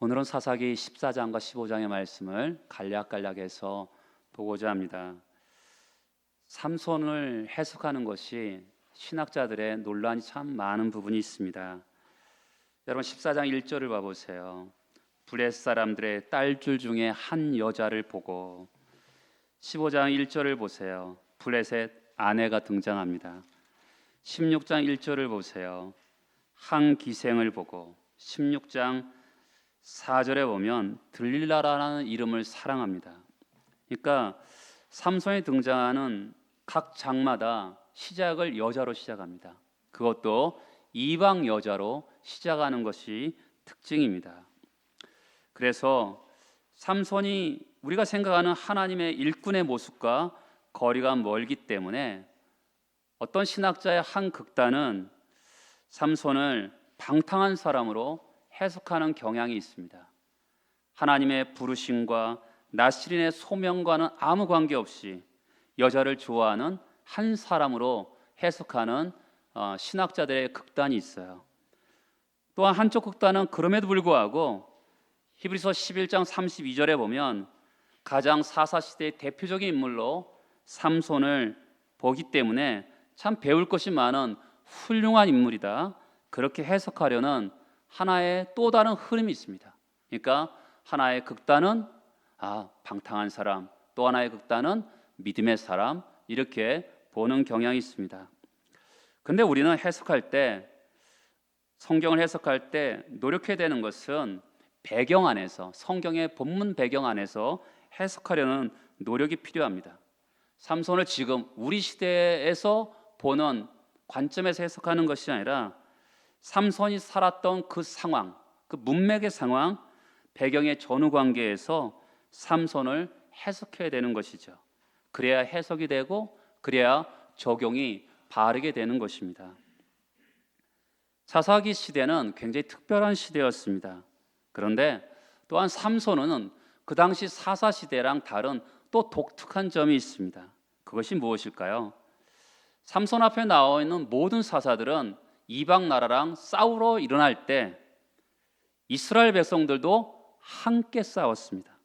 오늘은 사사기 14장과 15장의 말씀을 간략간략해서 보고자 합니다. 삼손을 해석하는 것이 신학자들의 논란이 참 많은 부분이 있습니다. 여러분 14장 1절을 봐보세요. 블레셋 사람들의 딸들 중에 한 여자를 보고 15장 1절을 보세요. 블레셋 아내가 등장합니다. 16장 1절을 보세요. 한 기생을 보고 16장 4절에 보면 들릴라라는 이름을 사랑합니다. 그러니까 삼손이 등장하는 각 장마다 시작을 여자로 시작합니다. 그것도 이방 여자로 시작하는 것이 특징입니다. 그래서 삼손이 우리가 생각하는 하나님의 일꾼의 모습과 거리가 멀기 때문에 어떤 신학자의 한 극단은 삼손을 방탕한 사람으로 해석하는 경향이 있습니다. 하나님의 부르심과 나시린의 소명과는 아무 관계없이 여자를 좋아하는 한 사람으로 해석하는 신학자들의 극단이 있어요. 또한 한쪽 극단은 그럼에도 불구하고 히브리서 11장 32절에 보면 가장 사사시대의 대표적인 인물로 삼손을 보기 때문에 참 배울 것이 많은 훌륭한 인물이다, 그렇게 해석하려는 하나의 또 다른 흐름이 있습니다. 그러니까 하나의 극단은 방탕한 사람, 또 하나의 극단은 믿음의 사람, 이렇게 보는 경향이 있습니다. 근데 우리는 해석할 때, 성경을 해석할 때 노력해야 되는 것은 배경 안에서, 성경의 본문 배경 안에서 해석하려는 노력이 필요합니다. 삼손을 지금 우리 시대에서 보는 관점에서 해석하는 것이 아니라 삼손이 살았던 그 상황, 그 문맥의 상황, 배경의 전후 관계에서 삼손을 해석해야 되는 것이죠. 그래야 해석이 되고 그래야 적용이 바르게 되는 것입니다. 사사기 시대는 굉장히 특별한 시대였습니다. 그런데 또한 삼손은 그 당시 사사 시대랑 다른 또 독특한 점이 있습니다. 그것이 무엇일까요? 삼손 앞에 나와 있는 모든 사사들은 이방 나라랑 싸우러 일어날 때 이스라엘 백성들도 함께 싸웠습니다.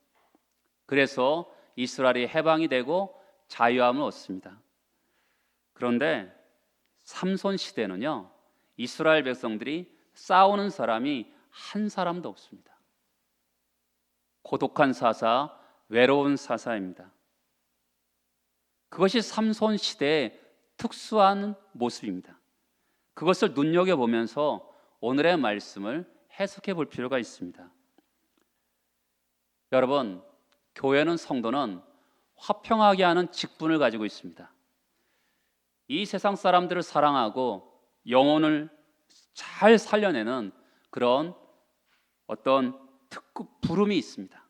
그래서 이스라엘이 해방이 되고 자유함을 얻습니다. 그런데 삼손 시대는요, 이스라엘 백성들이 싸우는 사람이 한 사람도 없습니다. 고독한 사사, 외로운 사사입니다. 그것이 삼손 시대의 특수한 모습입니다. 그것을 눈여겨보면서 오늘의 말씀을 해석해 볼 필요가 있습니다. 여러분, 교회는, 성도는 화평하게 하는 직분을 가지고 있습니다. 이 세상 사람들을 사랑하고 영혼을 잘 살려내는 그런 어떤 특급 부름이 있습니다.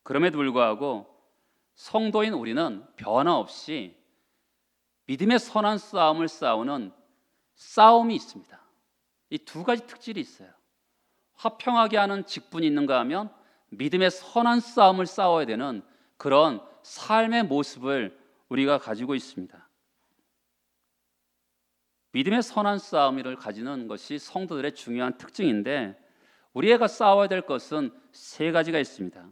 그럼에도 불구하고 성도인 우리는 변함없이 믿음의 선한 싸움을 싸우는 싸움이 있습니다. 이 두 가지 특질이 있어요. 화평하게 하는 직분이 있는가 하면 믿음의 선한 싸움을 싸워야 되는 그런 삶의 모습을 우리가 가지고 있습니다. 믿음의 선한 싸움을 가지는 것이 성도들의 중요한 특징인데, 우리가 싸워야 될 것은 세 가지가 있습니다.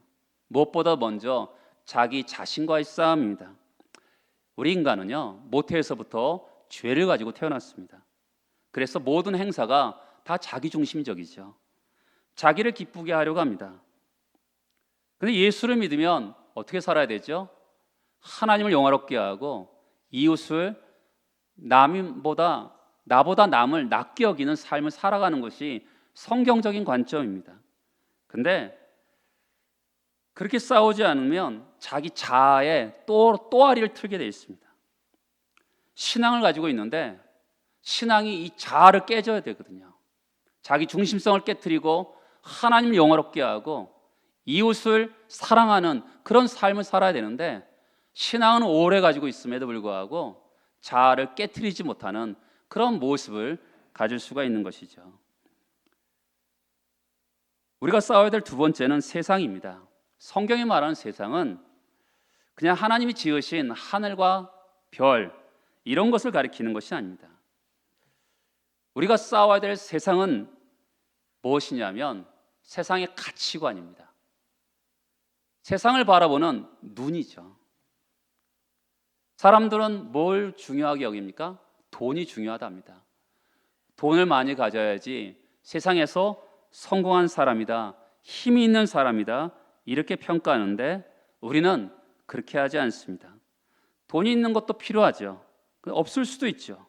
무엇보다 먼저 자기 자신과의 싸움입니다. 우리 인간은요, 모태에서부터 죄를 가지고 태어났습니다. 그래서 모든 행사가 다 자기중심적이죠. 자기를 기쁘게 하려고 합니다. 그런데 예수를 믿으면 어떻게 살아야 되죠? 하나님을 영화롭게 하고 이웃을 나보다 남을 낮게 여기는 삶을 살아가는 것이 성경적인 관점입니다. 근데 그렇게 싸우지 않으면 자기 자아에 또아리를 틀게 되어 있습니다. 신앙을 가지고 있는데 신앙이 이 자아를 깨져야 되거든요. 자기 중심성을 깨트리고 하나님을 영화롭게 하고 이웃을 사랑하는 그런 삶을 살아야 되는데, 신앙은 오래 가지고 있음에도 불구하고 자아를 깨트리지 못하는 그런 모습을 가질 수가 있는 것이죠. 우리가 싸워야 될 두 번째는 세상입니다. 성경이 말하는 세상은 그냥 하나님이 지으신 하늘과 별, 이런 것을 가리키는 것이 아닙니다. 우리가 싸워야 될 세상은 무엇이냐면 세상의 가치관입니다. 세상을 바라보는 눈이죠. 사람들은 뭘 중요하게 여깁니까? 돈이 중요하답니다. 돈을 많이 가져야지 세상에서 성공한 사람이다, 힘이 있는 사람이다, 이렇게 평가하는데 우리는 그렇게 하지 않습니다. 돈이 있는 것도 필요하죠. 없을 수도 있죠.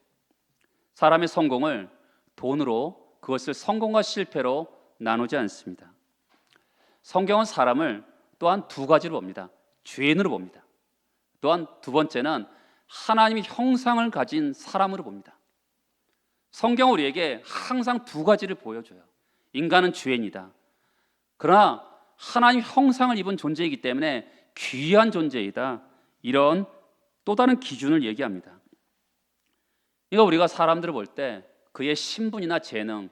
사람의 성공을 돈으로, 그것을 성공과 실패로 나누지 않습니다. 성경은 사람을 또한 두 가지로 봅니다. 죄인으로 봅니다. 또한 두 번째는 하나님의 형상을 가진 사람으로 봅니다. 성경은 우리에게 항상 두 가지를 보여줘요. 인간은 죄인이다. 그러나 하나님 형상을 입은 존재이기 때문에 귀한 존재이다. 이런 또 다른 기준을 얘기합니다. 그러니까 우리가 사람들을 볼 때 그의 신분이나 재능,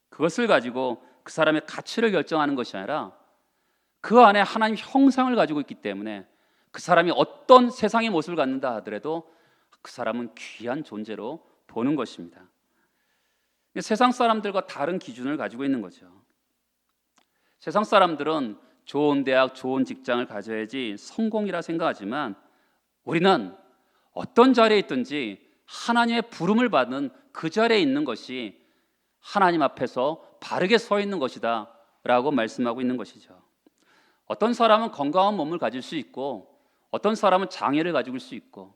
그것을 가지고 그 사람의 가치를 결정하는 것이 아니라 그 안에 하나님 형상을 가지고 있기 때문에 그 사람이 어떤 세상의 모습을 갖는다 하더라도 그 사람은 귀한 존재로 보는 것입니다. 세상 사람들과 다른 기준을 가지고 있는 거죠. 세상 사람들은 좋은 대학, 좋은 직장을 가져야지 성공이라 생각하지만 우리는 어떤 자리에 있든지 하나님의 부름을 받는 그 자리에 있는 것이 하나님 앞에서 바르게 서 있는 것이다 라고 말씀하고 있는 것이죠. 어떤 사람은 건강한 몸을 가질 수 있고, 어떤 사람은 장애를 가지고 있을 수 있고,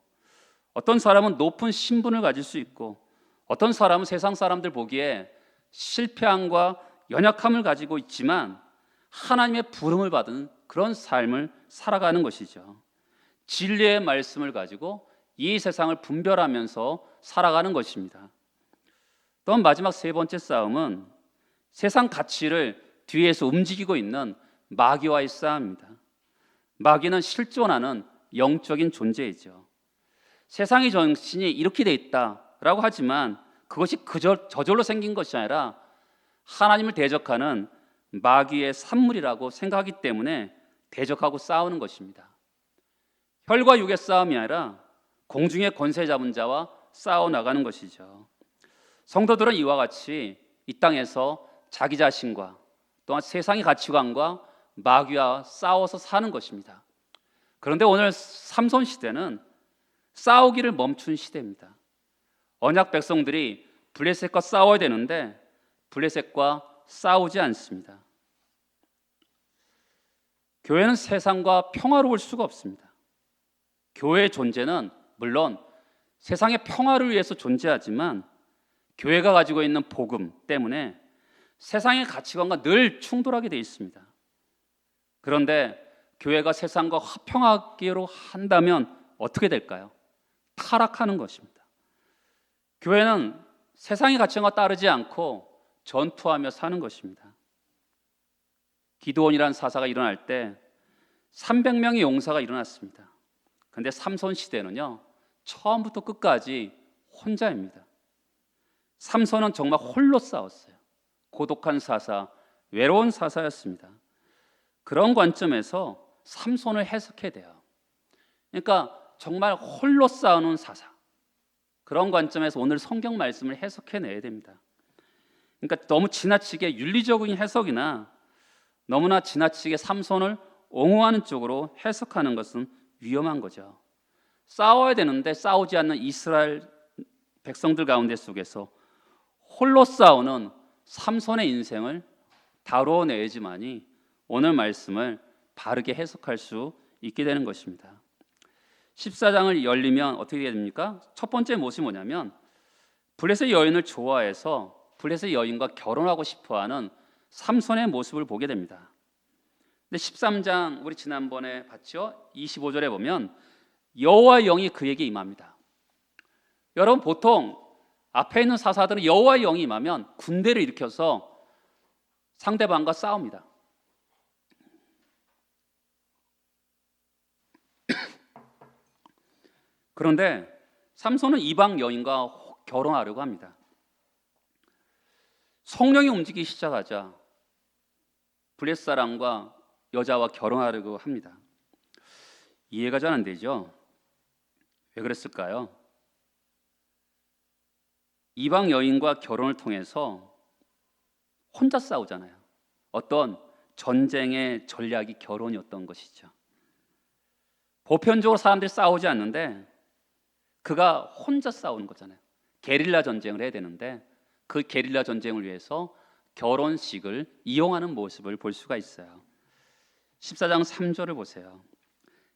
어떤 사람은 높은 신분을 가질 수 있고, 어떤 사람은 세상 사람들 보기에 실패함과 연약함을 가지고 있지만 하나님의 부름을 받은 그런 삶을 살아가는 것이죠. 진리의 말씀을 가지고 이 세상을 분별하면서 살아가는 것입니다. 또 마지막 세 번째 싸움은 세상 가치를 뒤에서 움직이고 있는 마귀와의 싸움입니다. 마귀는 실존하는 영적인 존재이죠. 세상의 정신이 이렇게 돼 있다라고 하지만 그것이 저절로 생긴 것이 아니라 하나님을 대적하는 마귀의 산물이라고 생각하기 때문에 대적하고 싸우는 것입니다. 혈과 육의 싸움이 아니라 공중의 권세 잡은 자와 싸워 나가는 것이죠. 성도들은 이와 같이 이 땅에서 자기 자신과 또한 세상의 가치관과 마귀와 싸워서 사는 것입니다. 그런데 오늘 삼손 시대는 싸우기를 멈춘 시대입니다. 언약 백성들이 블레셋과 싸워야 되는데 블레셋과 싸우지 않습니다. 교회는 세상과 평화로울 수가 없습니다. 교회의 존재는 물론 세상의 평화를 위해서 존재하지만 교회가 가지고 있는 복음 때문에 세상의 가치관과 늘 충돌하게 되어 있습니다. 그런데 교회가 세상과 화평하기로 한다면 어떻게 될까요? 타락하는 것입니다. 교회는 세상의 가치관과 따르지 않고 전투하며 사는 것입니다. 기드온이라는 사사가 일어날 때 300명의 용사가 일어났습니다. 그런데 삼손 시대는요, 처음부터 끝까지 혼자입니다. 삼손은 정말 홀로 싸웠어요. 고독한 사사, 외로운 사사였습니다. 그런 관점에서 삼손을 해석해야 돼요. 그러니까 정말 홀로 싸우는 사사, 그런 관점에서 오늘 성경 말씀을 해석해내야 됩니다. 그러니까 너무 지나치게 윤리적인 해석이나 너무나 지나치게 삼손을 옹호하는 쪽으로 해석하는 것은 위험한 거죠. 싸워야 되는데 싸우지 않는 이스라엘 백성들 가운데 속에서 홀로 싸우는 삼손의 인생을 다뤄내야지만이 오늘 말씀을 바르게 해석할 수 있게 되는 것입니다. 14장을 열리면 어떻게 됩니까? 첫 번째 모습이 뭐냐면 블레셋 여인을 좋아해서 블레셋 여인과 결혼하고 싶어하는 삼손의 모습을 보게 됩니다. 근데 13장 우리 지난번에 봤죠? 25절에 보면 여호와의 영이 그에게 임합니다. 여러분 보통 앞에 있는 사사들은 여호와의 영이 임하면 군대를 일으켜서 상대방과 싸웁니다. 그런데 삼손은 이방 여인과 결혼하려고 합니다. 성령이 움직이기 시작하자 블레셋 사람과 여자와 결혼하려고 합니다. 이해가 잘 안 되죠? 왜 그랬을까요? 이방 여인과 결혼을 통해서 혼자 싸우잖아요. 어떤 전쟁의 전략이 결혼이었던 것이죠. 보편적으로 사람들이 싸우지 않는데 그가 혼자 싸우는 거잖아요. 게릴라 전쟁을 해야 되는데 그 게릴라 전쟁을 위해서 결혼식을 이용하는 모습을 볼 수가 있어요. 14장 3절을 보세요.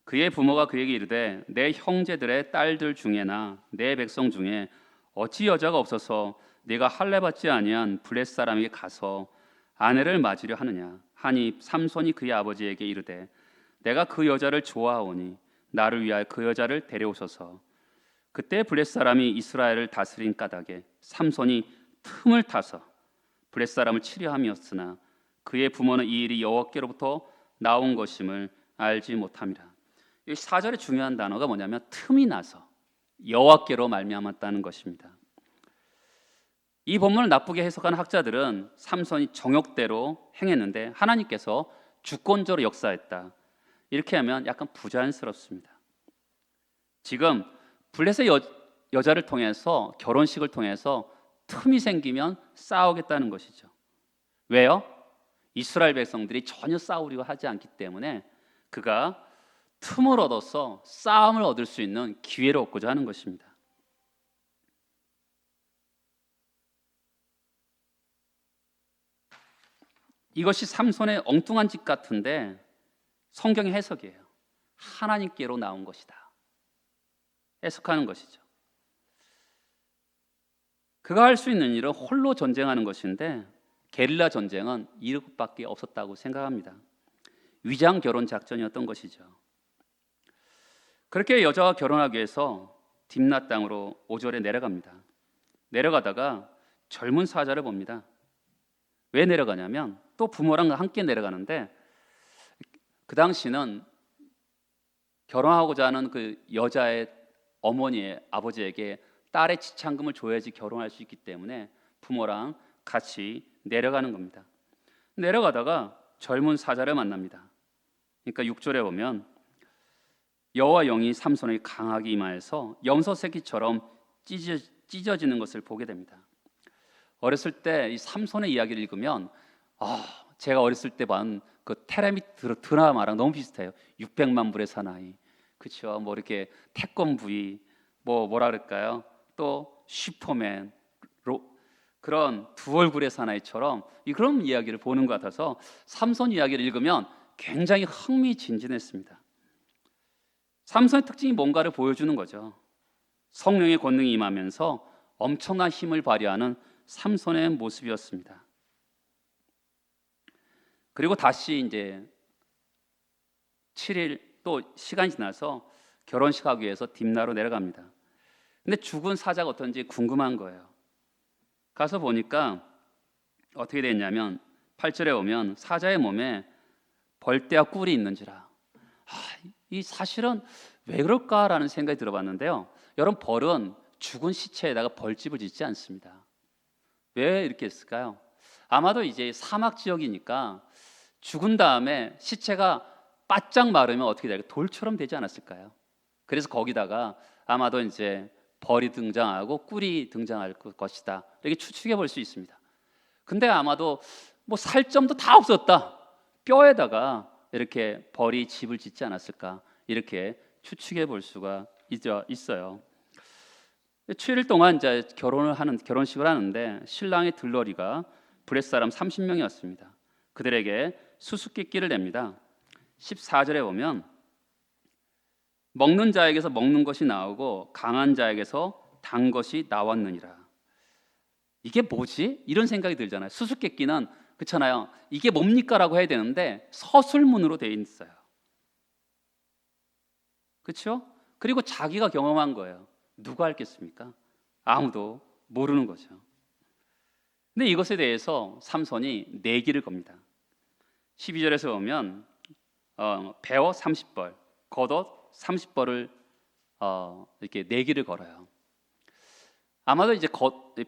그의 부모가 그에게 이르되 내 형제들의 딸들 중에나 내 백성 중에 어찌 여자가 없어서 네가 할례 받지 아니한 블레 사람에게 가서 아내를 맞으려 하느냐 하니 삼손이 그의 아버지에게 이르되 내가 그 여자를 좋아하오니 나를 위하여 그 여자를 데려오소서. 그때 블레 사람이 이스라엘을 다스린 까닭에 삼손이 틈을 타서 블레 사람을 치려 함이었으나 그의 부모는 이 일이 여호와께로부터 나온 것임을 알지 못함이라. 이 4절의 중요한 단어가 뭐냐면 틈이 나서 여호와께로 말미암았다는 것입니다. 이 본문을 나쁘게 해석하는 학자들은 삼손이 정욕대로 행했는데 하나님께서 주권적으로 역사했다. 이렇게 하면 약간 부자연스럽습니다. 지금 블레셋 여자를 통해서 결혼식을 통해서 틈이 생기면 싸우겠다는 것이죠. 왜요? 이스라엘 백성들이 전혀 싸우려고 하지 않기 때문에 그가 틈을 얻어서 싸움을 얻을 수 있는 기회를 얻고자 하는 것입니다. 이것이 삼손의 엉뚱한 짓 같은데 성경의 해석이에요. 하나님께로 나온 것이다. 해석하는 것이죠. 그가 할 수 있는 일은 홀로 전쟁하는 것인데 게릴라 전쟁은 이것밖에 없었다고 생각합니다. 위장 결혼 작전이었던 것이죠. 그렇게 여자와 결혼하기 위해서 딥낫 땅으로 5절에 내려갑니다. 내려가다가 젊은 사자를 봅니다. 왜 내려가냐면 또 부모랑 함께 내려가는데 그 당시는 결혼하고자 하는 그 여자의 어머니의 아버지에게 딸의 지참금을 줘야지 결혼할 수 있기 때문에 부모랑 같이 내려가는 겁니다. 내려가다가 젊은 사자를 만납니다. 그러니까 6절에 보면 여호와 영이 삼손에게 강하게 임하여서 염소 새끼처럼 찢어지는 것을 보게 됩니다. 어렸을 때 이 삼손의 이야기를 읽으면 제가 어렸을 때 본 그 테레비 드라마랑 너무 비슷해요. 600만 불의 사나이, 그렇죠? 뭐 이렇게 태권브이, 뭐라 그럴까요? 또 슈퍼맨, 그런 두 얼굴의 사나이처럼 그런 이야기를 보는 것 같아서 삼손 이야기를 읽으면 굉장히 흥미진진했습니다. 삼손의 특징이 뭔가를 보여주는 거죠. 성령의 권능이 임하면서 엄청난 힘을 발휘하는 삼손의 모습이었습니다. 그리고 다시 이제 7일 또 시간이 지나서 결혼식 하기 위해서 딥나로 내려갑니다. 근데 죽은 사자가 어떤지 궁금한 거예요. 가서 보니까 어떻게 됐냐면 8절에 오면 사자의 몸에 벌떼와 꿀이 있는지라. 이 사실은 왜 그럴까라는 생각이 들어봤는데요. 여러분, 벌은 죽은 시체에다가 벌집을 짓지 않습니다. 왜 이렇게 했을까요? 아마도 이제 사막 지역이니까 죽은 다음에 시체가 바짝 마르면 어떻게 될까요? 돌처럼 되지 않았을까요? 그래서 거기다가 아마도 이제 벌이 등장하고 꿀이 등장할 것이다, 이렇게 추측해 볼 수 있습니다. 근데 아마도 살점도 다 없었다, 뼈에다가 이렇게 벌이 집을 짓지 않았을까, 이렇게 추측해 볼 수가 있어요. 7일 동안 이제 결혼식을 하는데 신랑의 들러리가 블레 사람 30명이었습니다. 그들에게 수수께끼를 냅니다. 14절에 보면 먹는 자에게서 먹는 것이 나오고 강한 자에게서 단 것이 나왔느니라. 이게 뭐지? 이런 생각이 들잖아요. 수수께끼는 그렇잖아요. 이게 뭡니까라고 해야 되는데 서술문으로 되어 있어요. 그렇죠? 그리고 자기가 경험한 거예요. 누가 알겠습니까? 아무도 모르는 거죠. 근데 이것에 대해서 삼손이 내기를 겁니다. 12절에서 보면 베어 30벌, 겉옷 30벌을 이렇게 내기를 걸어요. 아마도 이제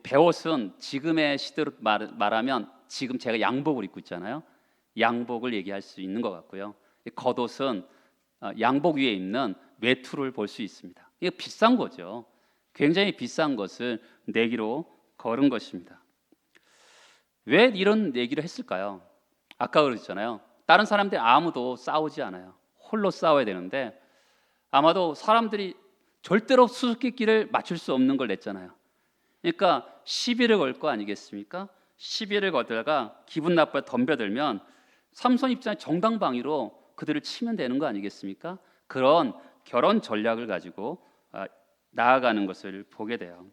베옷은 지금의 시대로 말하면 지금 제가 양복을 입고 있잖아요. 양복을 얘기할 수 있는 것 같고요. 겉옷은 양복 위에 입는 외투를 볼 수 있습니다. 이게 비싼 거죠. 굉장히 비싼 것을 내기로 걸은 것입니다. 왜 이런 내기를 했을까요? 아까 그랬잖아요. 다른 사람들이 아무도 싸우지 않아요. 홀로 싸워야 되는데 아마도 사람들이 절대로 수수께끼를 맞출 수 없는 걸 냈잖아요. 그러니까 시비를 걸 거 아니겠습니까? 시비를 걸다가 기분 나빠서 덤벼들면 삼손 입장에 정당방위로 그들을 치면 되는 거 아니겠습니까? 그런 결혼 전략을 가지고 나아가는 것을 보게 돼요.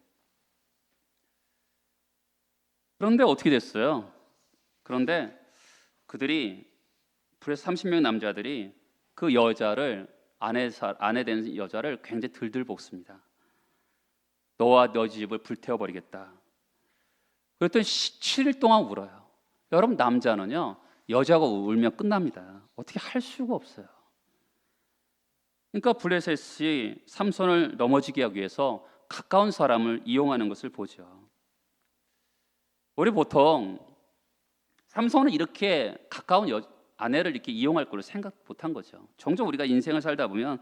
그런데 어떻게 됐어요? 그런데 그들이 불에서 30명 남자들이 그 여자를 아내 된 여자를 굉장히 들들 볶습니다. 너와 너 집을 불태워 버리겠다. 그랬더니 7일 동안 울어요. 여러분 남자는요 여자가 울면 끝납니다. 어떻게 할 수가 없어요. 그러니까 블레셋이 삼손을 넘어지게 하기 위해서 가까운 사람을 이용하는 것을 보죠. 우리 보통 삼손은 이렇게 가까운 아내를 이렇게 이용할 거를 생각 못한 거죠. 종종 우리가 인생을 살다 보면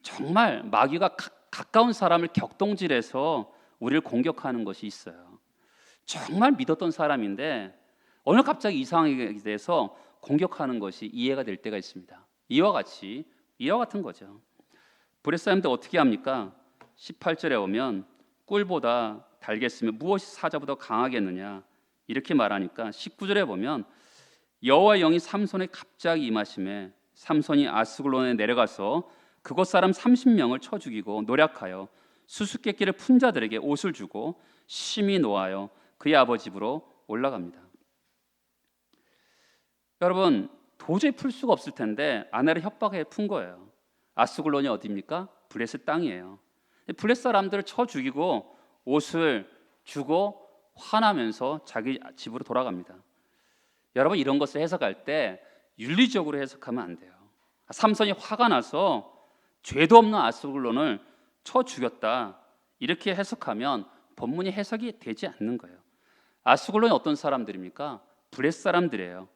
정말 마귀가 가까운 사람을 격동질해서 우리를 공격하는 것이 있어요. 정말 믿었던 사람인데 어느 갑자기 이상하게 돼서 공격하는 것이 이해가 될 때가 있습니다. 이와 같은 거죠. 브레사임도 어떻게 합니까? 18절에 오면 꿀보다 달겠으며 무엇이 사자보다 강하겠느냐 이렇게 말하니까 19절에 보면 여호와 영이 삼손에 갑자기 임하심에 삼손이 아스글론에 내려가서 그곳 사람 30명을 쳐 죽이고 노략하여 수수께끼를 푼 자들에게 옷을 주고 심히 노하여 그의 아버지 집으로 올라갑니다. 여러분 도저히 풀 수가 없을 텐데 아내를 협박해 푼 거예요. 아스글론이 어디입니까? 블레셋 땅이에요. 블레셋 사람들을 쳐 죽이고 옷을 주고 화나면서 자기 집으로 돌아갑니다. 여러분 이런 것을 해석할 때 윤리적으로 해석하면 안 돼요. 삼손이 화가 나서 죄도 없는 아스글론을 쳐 죽였다 이렇게 해석하면 본문이 해석이 되지 않는 거예요. 아스글론이 어떤 사람들입니까? 블레셋 사람들이에요.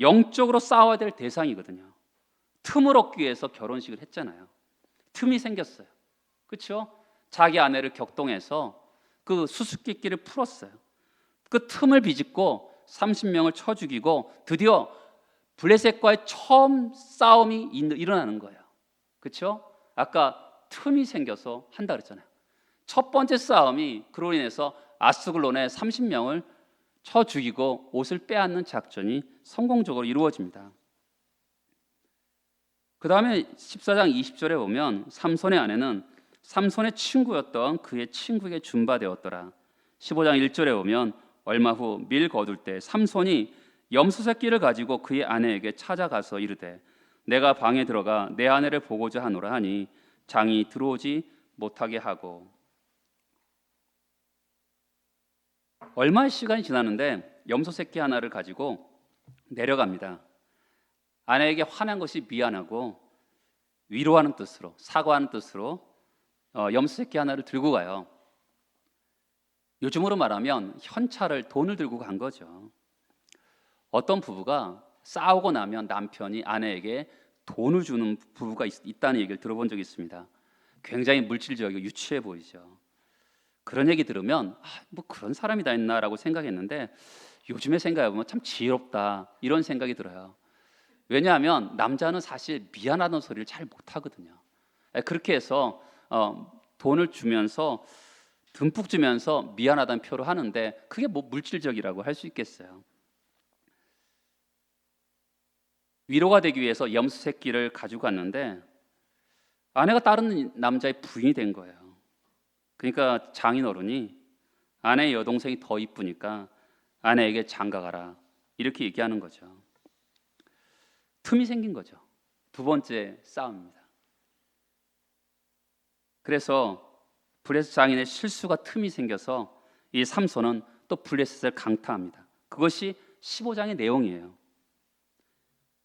영적으로 싸워야 될 대상이거든요. 틈을 얻기 위해서 결혼식을 했잖아요. 틈이 생겼어요. 그렇죠? 자기 아내를 격동해서 그 수수께끼를 풀었어요. 그 틈을 비집고 30명을 쳐 죽이고 드디어 블레셋과의 처음 싸움이 일어나는 거예요. 그렇죠? 아까 틈이 생겨서 한다 그랬잖아요. 첫 번째 싸움이 그로 인해서 아스글론의 30명을 쳐 죽이고 옷을 빼앗는 작전이 성공적으로 이루어집니다. 그 다음에 14장 20절에 보면 삼손의 아내는 삼손의 친구였던 그의 친구에게 준바되었더라. 15장 1절에 보면 얼마 후 밀 거둘 때 삼손이 염소 새끼를 가지고 그의 아내에게 찾아가서 이르되 내가 방에 들어가 내 아내를 보고자 하노라 하니 장이 들어오지 못하게 하고. 얼마의 시간이 지났는데 염소 새끼 하나를 가지고 내려갑니다. 아내에게 화난 것이 미안하고 위로하는 뜻으로 사과하는 뜻으로 염소 새끼 하나를 들고 가요. 요즘으로 말하면 현찰을 돈을 들고 간 거죠. 어떤 부부가 싸우고 나면 남편이 아내에게 돈을 주는 부부가 있다는 얘기를 들어본 적이 있습니다. 굉장히 물질적이고 유치해 보이죠. 그런 얘기 들으면 뭐 그런 사람이 다 있나라고 생각했는데 요즘에 생각해보면 참 지혜롭다 이런 생각이 들어요. 왜냐하면 남자는 사실 미안하다는 소리를 잘 못하거든요. 그렇게 해서 돈을 주면서 듬뿍 주면서 미안하다는 표를 하는데 그게 뭐 물질적이라고 할 수 있겠어요. 위로가 되기 위해서 염소 새끼를 가지고 갔는데 아내가 다른 남자의 부인이 된 거예요. 그러니까 장인어른이 아내의 여동생이 더 이쁘니까 아내에게 장가가라 이렇게 얘기하는 거죠. 틈이 생긴 거죠. 두 번째 싸움입니다. 그래서 블레셋 장인의 실수가 틈이 생겨서 이 삼손은 또 블레셋을 강타합니다. 그것이 15장의 내용이에요.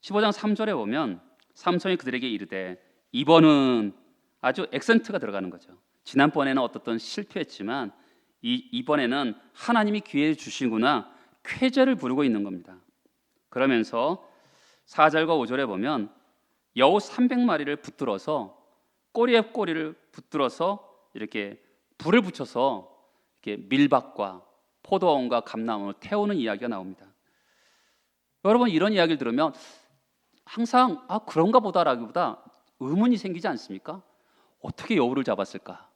15장 3절에 보면 삼손이 그들에게 이르되 이번은 아주 액센트가 들어가는 거죠. 지난번에는 어떻든 실패했지만 이번에는 하나님이 기회를 주시구나 쾌재를 부르고 있는 겁니다. 그러면서 4절과 5절에 보면 여우 300마리를 붙들어서 꼬리에 꼬리를 붙들어서 이렇게 불을 붙여서 이렇게 밀밭과 포도원과 감나무를 태우는 이야기가 나옵니다. 여러분 이런 이야기를 들으면 항상 그런가 보다라기보다 의문이 생기지 않습니까? 어떻게 여우를 잡았을까?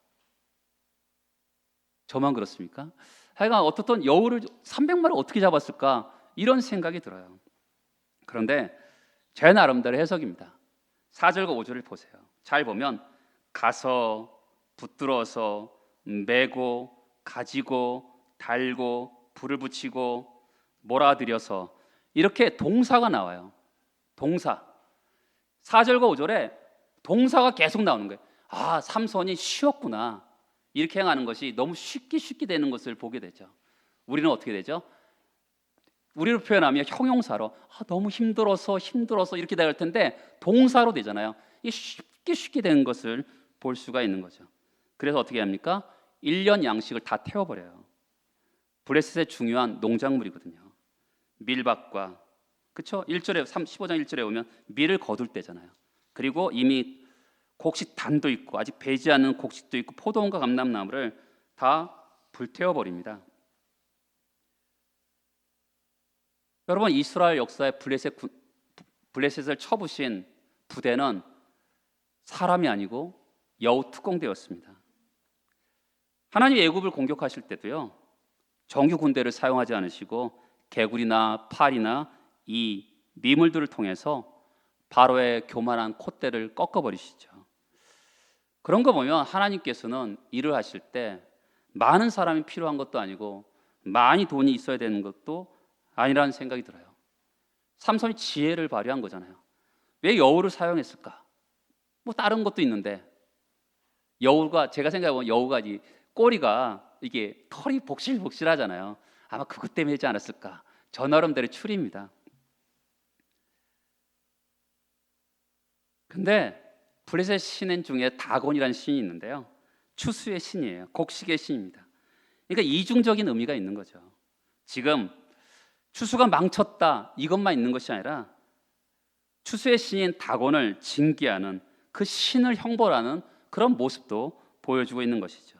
저만 그렇습니까? 하여간 어떻든 여우를 300마리 어떻게 잡았을까? 이런 생각이 들어요. 그런데 제 나름대로 해석입니다. 4절과 5절을 보세요. 잘 보면 가서 붙들어서 메고 가지고 달고 불을 붙이고 몰아들여서 이렇게 동사가 나와요. 동사. 4절과 5절에 동사가 계속 나오는 거예요. 삼손이 쉬웠구나. 이렇게 행하는 것이 너무 쉽게 되는 것을 보게 되죠. 우리는 어떻게 되죠? 우리로 표현하면 형용사로 너무 힘들어서 이렇게 될 텐데 동사로 되잖아요. 이게 쉽게 되는 것을 볼 수가 있는 거죠. 그래서 어떻게 합니까? 1년 양식을 다 태워버려요. 블레셋의 중요한 농작물이거든요. 밀밭과 그렇죠? 1절에 15장 1절에 오면 밀을 거둘 때잖아요. 그리고 이미 곡식 단도 있고 아직 배지 않은 곡식도 있고 포도원과 감람나무를 다 불태워 버립니다. 여러분 이스라엘 역사에 블레셋을 쳐부신 부대는 사람이 아니고 여우 특공대였습니다. 하나님이 애굽을 공격하실 때도요 정규 군대를 사용하지 않으시고 개구리나 파리나 이 미물들을 통해서 바로의 교만한 콧대를 꺾어버리시죠. 그런 거 보면 하나님께서는 일을 하실 때 많은 사람이 필요한 것도 아니고 많이 돈이 있어야 되는 것도 아니라는 생각이 들어요. 삼손이 지혜를 발휘한 거잖아요. 왜 여우를 사용했을까? 뭐 다른 것도 있는데 여우가 제가 생각해보면 여우가 이 꼬리가 이게 털이 복실복실하잖아요. 아마 그것 때문이지 않았을까? 저 나름대로 추리입니다. 근데 블레셋 신인 중에 다곤이라는 신이 있는데요. 추수의 신이에요. 곡식의 신입니다. 그러니까 이중적인 의미가 있는 거죠. 지금 추수가 망쳤다 이것만 있는 것이 아니라 추수의 신인 다곤을 징계하는 그 신을 형벌하는 그런 모습도 보여주고 있는 것이죠.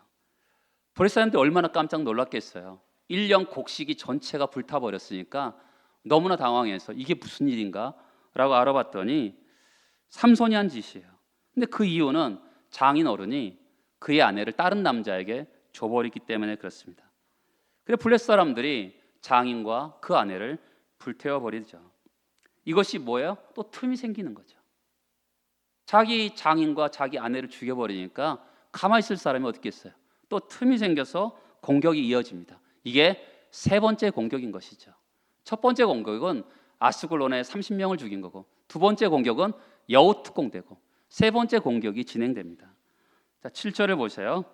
블레셋 사람들이 얼마나 깜짝 놀랐겠어요. 1년 곡식이 전체가 불타버렸으니까 너무나 당황해서 이게 무슨 일인가? 라고 알아봤더니 삼손이 한 짓이에요. 근데 그 이유는 장인 어른이 그의 아내를 다른 남자에게 줘버리기 때문에 그렇습니다. 그래서 블레셋 사람들이 장인과 그 아내를 불태워버리죠. 이것이 뭐예요? 또 틈이 생기는 거죠. 자기 장인과 자기 아내를 죽여버리니까 가만히 있을 사람이 어디 있겠어요? 또 틈이 생겨서 공격이 이어집니다. 이게 세 번째 공격인 것이죠. 첫 번째 공격은 아스글론의 30명을 죽인 거고 두 번째 공격은 여우 특공대고 세 번째 공격이 진행됩니다. 자, 7절을 보세요.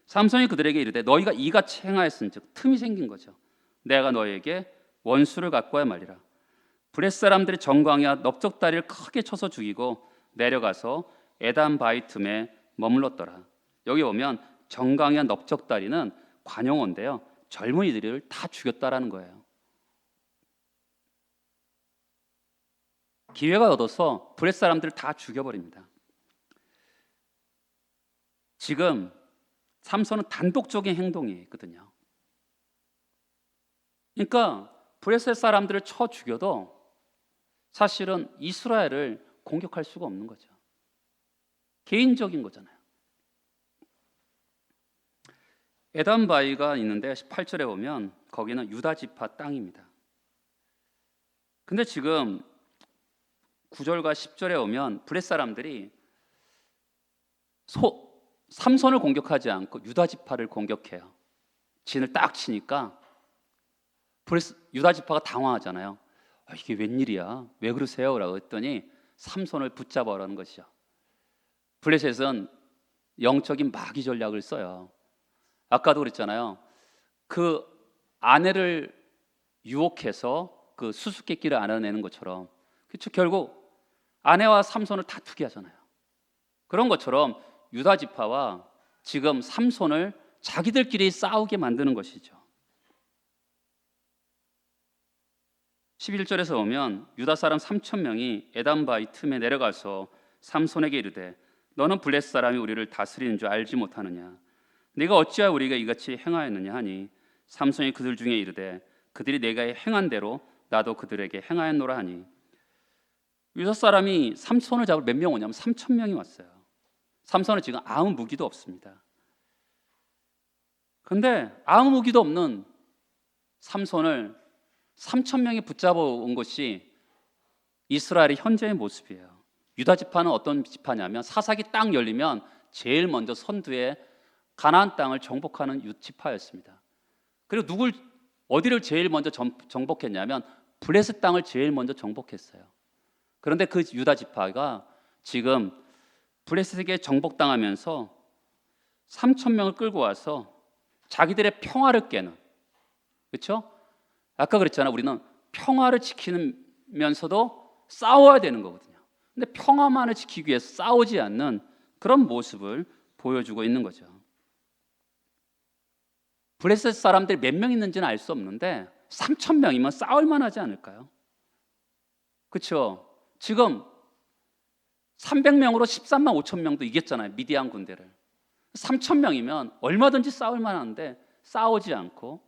삼손이 그들에게 이르되 너희가 이같이 행하였은즉 틈이 생긴 거죠. 내가 너희에게 원수를 갖고 와 말리라. 블레셋 사람들이 정광야 넓적다리를 크게 쳐서 죽이고 내려가서 에단 바위 틈에 머물렀더라. 여기 보면 정광야 넓적다리는 관용어인데요. 젊은이들을 다 죽였다라는 거예요. 기회가 얻어서 블레셋 사람들을 다 죽여버립니다. 지금 삼손은 단독적인 행동이 있거든요. 그러니까 블레셋 사람들을 쳐 죽여도 사실은 이스라엘을 공격할 수가 없는 거죠. 개인적인 거잖아요. 에단 바위가 있는데 18절에 보면 거기는 유다 지파 땅입니다. 근데 지금 9절과 10절에 오면 블레셋 사람들이 삼손을 공격하지 않고 유다 지파를 공격해요. 진을 딱 치니까 유다 지파가 당황하잖아요. 이게 웬일이야? 왜 그러세요? 라고 했더니 삼손을 붙잡아라는 것이죠. 블레셋은 영적인 마귀 전략을 써요. 아까도 그랬잖아요. 그 아내를 유혹해서 그 수수께끼를 알아내는 것처럼 그렇죠. 결국 아내와 삼손을 다투게 하잖아요. 그런 것처럼 유다 지파와 지금 삼손을 자기들끼리 싸우게 만드는 것이죠. 11절에서 보면 유다 사람 3,000명이 에단 바위 틈에 내려가서 삼손에게 이르되 너는 블레셋 사람이 우리를 다스리는 줄 알지 못하느냐? 네가 어찌하여 우리가 이같이 행하였느냐 하니 삼손이 그들 중에 이르되 그들이 내가 행한 대로 나도 그들에게 행하였노라 하니. 유다 사람이 삼손을 잡을 몇 명 오냐면 3천 명이 왔어요. 삼손은 지금 아무 무기도 없습니다. 그런데 아무 무기도 없는 삼손을 3천 명이 붙잡아 온 것이 이스라엘의 현재의 모습이에요. 유다 지파는 어떤 지파냐면 사사기 딱 열리면 제일 먼저 선두에 가나안 땅을 정복하는 지파였습니다. 그리고 어디를 제일 먼저 정복했냐면 블레셋 땅을 제일 먼저 정복했어요. 그런데 그 유다 지파가 지금 블레셋에게 정복당하면서 3천 명을 끌고 와서 자기들의 평화를 깨는, 그렇죠? 아까 그랬잖아요. 우리는 평화를 지키면서도 싸워야 되는 거거든요. 근데 평화만을 지키기 위해서 싸우지 않는 그런 모습을 보여주고 있는 거죠. 블레셋 사람들이 몇 명 있는지는 알 수 없는데 3천 명이면 싸울 만하지 않을까요? 그렇죠? 지금 300명으로 13만 5천 명도 이겼잖아요. 미디안 군대를. 3천 명이면 얼마든지 싸울 만한데 싸우지 않고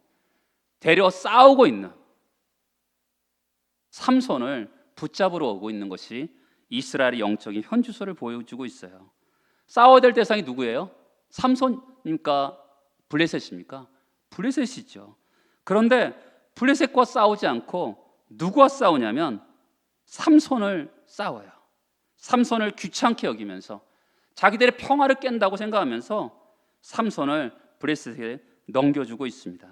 되려 싸우고 있는 삼손을 붙잡으러 오고 있는 것이 이스라엘의 영적인 현주소를 보여주고 있어요. 싸워야 될 대상이 누구예요? 삼손입니까? 블레셋입니까? 블레셋이죠. 그런데 블레셋과 싸우지 않고 누구와 싸우냐면 삼손을 싸워요. 삼손을 귀찮게 여기면서 자기들의 평화를 깬다고 생각하면서 삼손을 블레셋에게 넘겨주고 있습니다.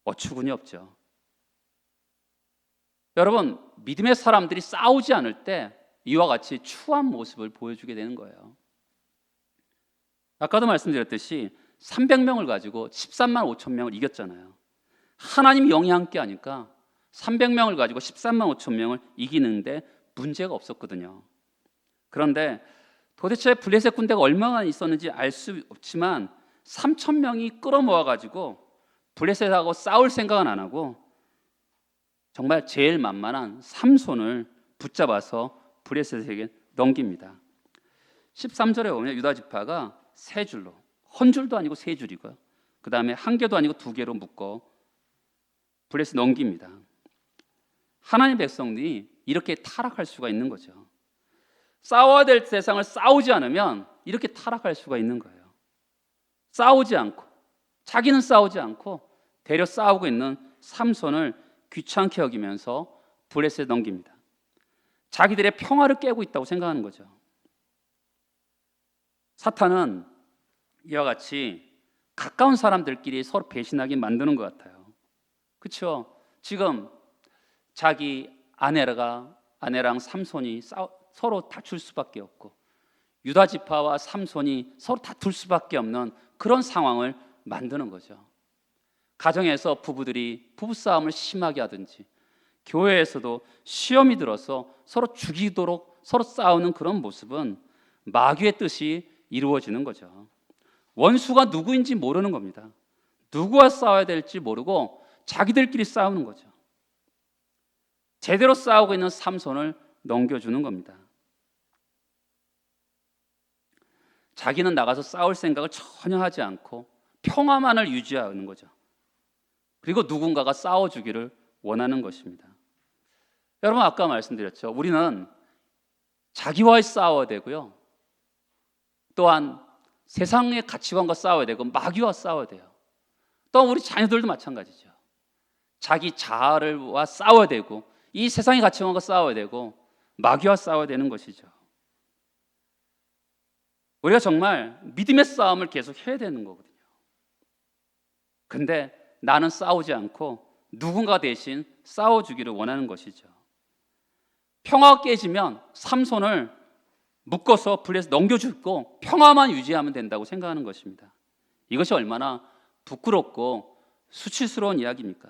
어처구니 없죠. 여러분, 믿음의 사람들이 싸우지 않을 때 이와 같이 추한 모습을 보여주게 되는 거예요. 아까도 말씀드렸듯이 300명을 가지고 13만 5천 명을 이겼잖아요. 하나님이 영이 함께 하니까 300명을 가지고 13만 5천 명을 이기는데 문제가 없었거든요. 그런데 도대체 블레셋 군대가 얼마나 있었는지 알 수 없지만 3천 명이 끌어모아 가지고 블레셋하고 싸울 생각은 안 하고 정말 제일 만만한 삼손을 붙잡아서 블레셋에게 넘깁니다. 13절에 보면 유다 지파가 세 줄로, 한 줄도 아니고 세 줄이고요. 그 다음에 한 개도 아니고 두 개로 묶어 블레셋 넘깁니다. 하나님의 백성들이 이렇게 타락할 수가 있는 거죠. 싸워야 될 세상을 싸우지 않으면 이렇게 타락할 수가 있는 거예요. 싸우지 않고, 자기는 싸우지 않고 대려 싸우고 있는 삼손을 귀찮게 여기면서 블레셋에 넘깁니다. 자기들의 평화를 깨고 있다고 생각하는 거죠. 사탄은 이와 같이 가까운 사람들끼리 서로 배신하게 만드는 것 같아요. 그렇죠? 지금 자기 아내랑 삼손이 서로 다툴 수밖에 없고 유다 지파와 삼손이 서로 다툴 수밖에 없는 그런 상황을 만드는 거죠. 가정에서 부부들이 부부싸움을 심하게 하든지 교회에서도 시험이 들어서 서로 죽이도록 서로 싸우는 그런 모습은 마귀의 뜻이 이루어지는 거죠. 원수가 누구인지 모르는 겁니다. 누구와 싸워야 될지 모르고 자기들끼리 싸우는 거죠. 제대로 싸우고 있는 삼손을 넘겨주는 겁니다. 자기는 나가서 싸울 생각을 전혀 하지 않고 평화만을 유지하는 거죠. 그리고 누군가가 싸워주기를 원하는 것입니다. 여러분, 아까 말씀드렸죠. 우리는 자기와의 싸워야 되고요. 또한 세상의 가치관과 싸워야 되고 마귀와 싸워야 돼요. 또 우리 자녀들도 마찬가지죠. 자기 자아와 싸워야 되고 이 세상의 가치관과 싸워야 되고 마귀와 싸워야 되는 것이죠. 우리가 정말 믿음의 싸움을 계속 해야 되는 거거든요. 근데 나는 싸우지 않고 누군가 대신 싸워주기를 원하는 것이죠. 평화가 깨지면 삼손을 묶어서 블레셋 넘겨주고 평화만 유지하면 된다고 생각하는 것입니다. 이것이 얼마나 부끄럽고 수치스러운 이야기입니까?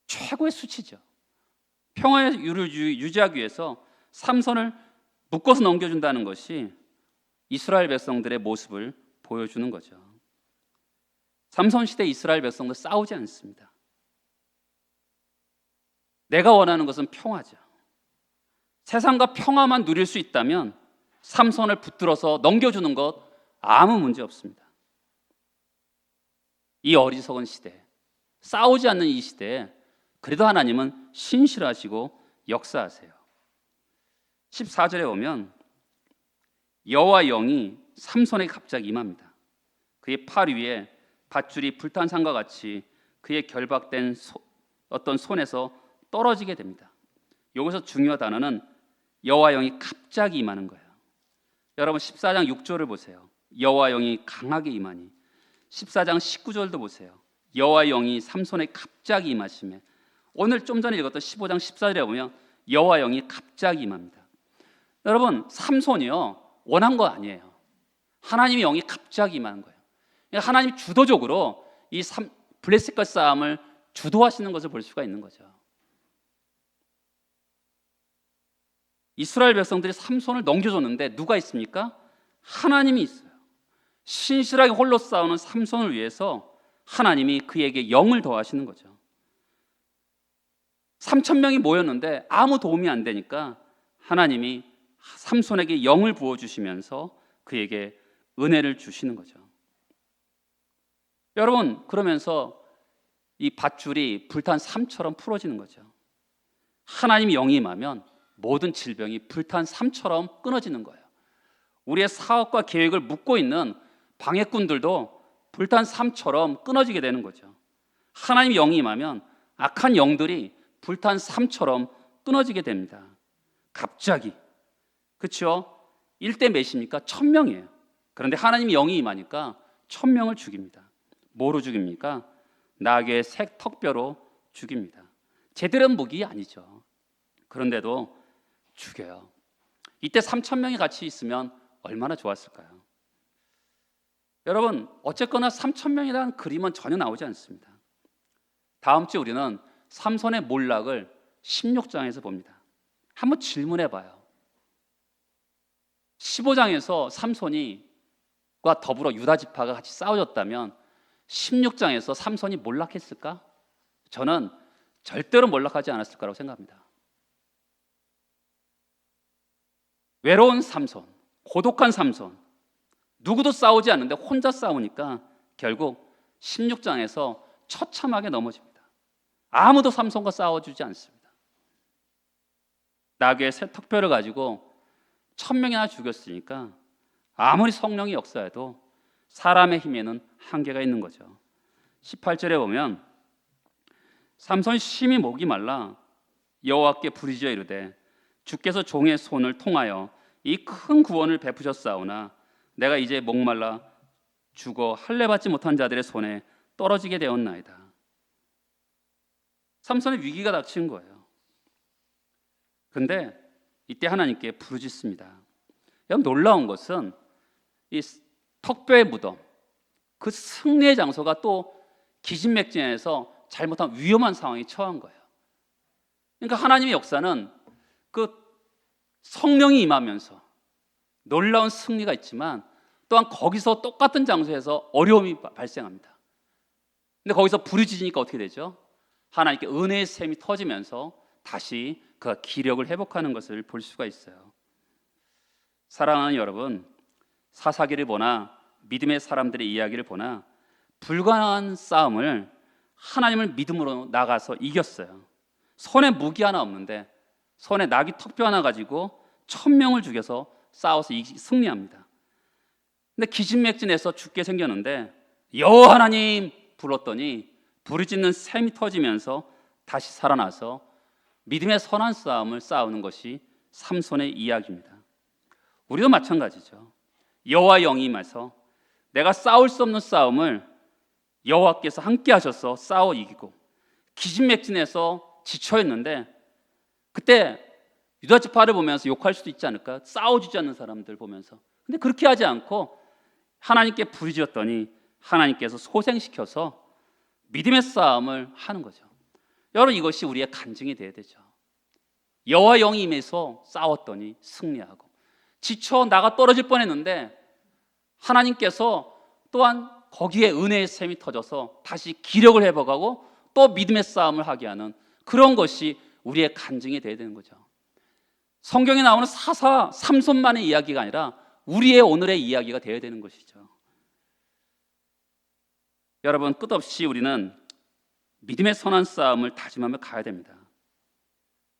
최고의 수치죠. 평화의 유지하기 위해서 삼손을 묶어서 넘겨준다는 것이 이스라엘 백성들의 모습을 보여주는 거죠. 삼손 시대 이스라엘 백성들 싸우지 않습니다. 내가 원하는 것은 평화죠. 세상과 평화만 누릴 수 있다면 삼손을 붙들어서 넘겨주는 것 아무 문제 없습니다. 이 어리석은 시대, 싸우지 않는 이 시대에 그래도 하나님은 신실하시고 역사하세요. 14절에 보면 여호와 영이 삼손에게 갑자기 임합니다. 그의 팔 위에 밧줄이 불탄 산과 같이 그의 결박된 어떤 손에서 떨어지게 됩니다. 여기서 중요한 단어는 여호와 영이 갑자기 임하는 거예요. 여러분 14장 6절을 보세요. 여호와 영이 강하게 임하니. 14장 19절도 보세요. 여호와 영이 삼손에 갑자기 임하시매. 오늘 좀 전에 읽었던 15장 14절에 보면 여호와 영이 갑자기 임합니다. 여러분 삼손이요 원한 거 아니에요. 하나님의 영이 갑자기 임하는 거예요. 하나님이 주도적으로 이 블레셋과 싸움을 주도하시는 것을 볼 수가 있는 거죠. 이스라엘 백성들이 삼손을 넘겨줬는데 누가 있습니까? 하나님이 있어요. 신실하게 홀로 싸우는 삼손을 위해서 하나님이 그에게 영을 더하시는 거죠. 3,000명이 모였는데 아무 도움이 안 되니까 하나님이 삼손에게 영을 부어주시면서 그에게 은혜를 주시는 거죠. 여러분 그러면서 이 밧줄이 불탄 삼처럼 풀어지는 거죠. 하나님이 영이 임하면 모든 질병이 불탄 삼처럼 끊어지는 거예요. 우리의 사업과 계획을 묶고 있는 방해꾼들도 불탄 삼처럼 끊어지게 되는 거죠. 하나님이 영이 임하면 악한 영들이 불탄 삼처럼 끊어지게 됩니다. 갑자기. 그렇죠? 1대 몇입니까? 1,000명이에요. 그런데 하나님이 영이 임하니까 1,000명을 죽입니다. 뭐로 죽입니까? 나귀의 색 턱뼈로 죽입니다. 제대로 된 무기 아니죠. 그런데도 죽여요. 이때 3,000명이 같이 있으면 얼마나 좋았을까요? 여러분 어쨌거나 3,000명이라는 그림은 전혀 나오지 않습니다. 다음 주에 우리는 삼손의 몰락을 16장에서 봅니다. 한번 질문해 봐요. 15장에서 삼손과 더불어 유다 지파가 같이 싸워졌다면 16장에서 삼손이 몰락했을까? 저는 절대로 몰락하지 않았을 거라고 생각합니다. 외로운 삼손, 고독한 삼손, 누구도 싸우지 않는데 혼자 싸우니까 결국 16장에서 처참하게 넘어집니다. 아무도 삼손과 싸워주지 않습니다. 나귀의 새 턱뼈를 가지고 1,000명이나 죽였으니까 아무리 성령이 역사해도 사람의 힘에는 한계가 있는 거죠. 18절에 보면 삼손이 심히 목이 말라 여호와께 부르짖어 이르되 주께서 종의 손을 통하여 이 큰 구원을 베푸셨사오나 내가 이제 목말라 죽어 할례 받지 못한 자들의 손에 떨어지게 되었나이다. 삼손의 위기가 닥친 거예요. 그런데 이때 하나님께 부르짖습니다. 여러분 놀라운 것은 이 턱뼈의 무덤, 그 승리의 장소가 또 기진맥진해서 잘못한 위험한 상황에 처한 거예요. 그러니까 하나님의 역사는 그 성령이 임하면서 놀라운 승리가 있지만 또한 거기서 똑같은 장소에서 어려움이 발생합니다. 근데 거기서 부르짖으니까 어떻게 되죠? 하나님께 은혜의 샘이 터지면서 다시 그 기력을 회복하는 것을 볼 수가 있어요. 사랑하는 여러분, 사사기를 보나 믿음의 사람들의 이야기를 보나 불가능한 싸움을 하나님을 믿음으로 나가서 이겼어요. 손에 무기 하나 없는데 손에 나귀 턱뼈 하나 가지고 1,000명을 죽여서 싸워서 승리합니다. 근데 기진맥진해서 죽게 생겼는데 여호와 하나님 불렀더니 부르짖는 샘이 터지면서 다시 살아나서 믿음의 선한 싸움을 싸우는 것이 삼손의 이야기입니다. 우리도 마찬가지죠. 여호와 영이 임해서 내가 싸울 수 없는 싸움을 여호와께서 함께 하셔서 싸워 이기고 기진맥진해서 지쳐있는데 그때 유다 지파를 보면서 욕할 수도 있지 않을까? 싸워주지 않는 사람들 보면서. 근데 그렇게 하지 않고 하나님께 부르짖었더니 하나님께서 소생시켜서 믿음의 싸움을 하는 거죠. 여러분 이것이 우리의 간증이 돼야 되죠. 여호와 영이 임해서 싸웠더니 승리하고 지쳐 나가 떨어질 뻔했는데 하나님께서 또한 거기에 은혜의 샘이 터져서 다시 기력을 회복하고 또 믿음의 싸움을 하게 하는 그런 것이 우리의 간증이 돼야 되는 거죠. 성경에 나오는 사사 삼손만의 이야기가 아니라 우리의 오늘의 이야기가 되어야 되는 것이죠. 여러분 끝없이 우리는 믿음의 선한 싸움을 다짐하며 가야 됩니다.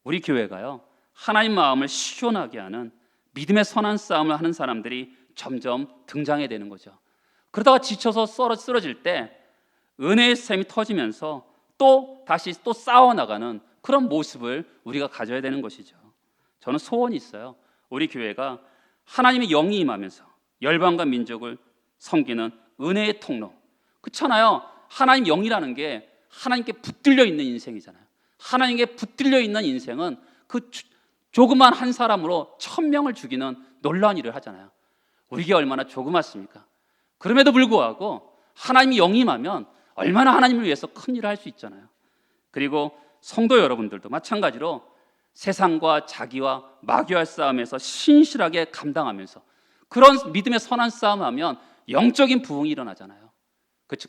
우리 교회가요, 하나님 마음을 시원하게 하는 믿음의 선한 싸움을 하는 사람들이 점점 등장해야 되는 거죠. 그러다가 지쳐서 쓰러질 때 은혜의 샘이 터지면서 또 다시 또 싸워나가는 그런 모습을 우리가 가져야 되는 것이죠. 저는 소원이 있어요. 우리 교회가 하나님의 영이 임하면서 열방과 민족을 섬기는 은혜의 통로. 그렇잖아요. 하나님 영이라는 게 하나님께 붙들려 있는 인생이잖아요. 하나님께 붙들려 있는 인생은 그 조그만 한 사람으로 1000명을 죽이는 놀라운 일을 하잖아요. 우리 교회 얼마나 조그맣습니까? 그럼에도 불구하고 하나님이 영임하면 얼마나 하나님을 위해서 큰 일을 할 수 있잖아요. 그리고 성도 여러분들도 마찬가지로 세상과 자기와 마귀와의 싸움에서 신실하게 감당하면서 그런 믿음의 선한 싸움하면 영적인 부흥이 일어나잖아요.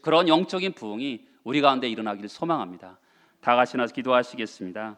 그런 영적인 부흥이 우리 가운데 일어나기를 소망합니다. 다 같이 나서 기도하시겠습니다.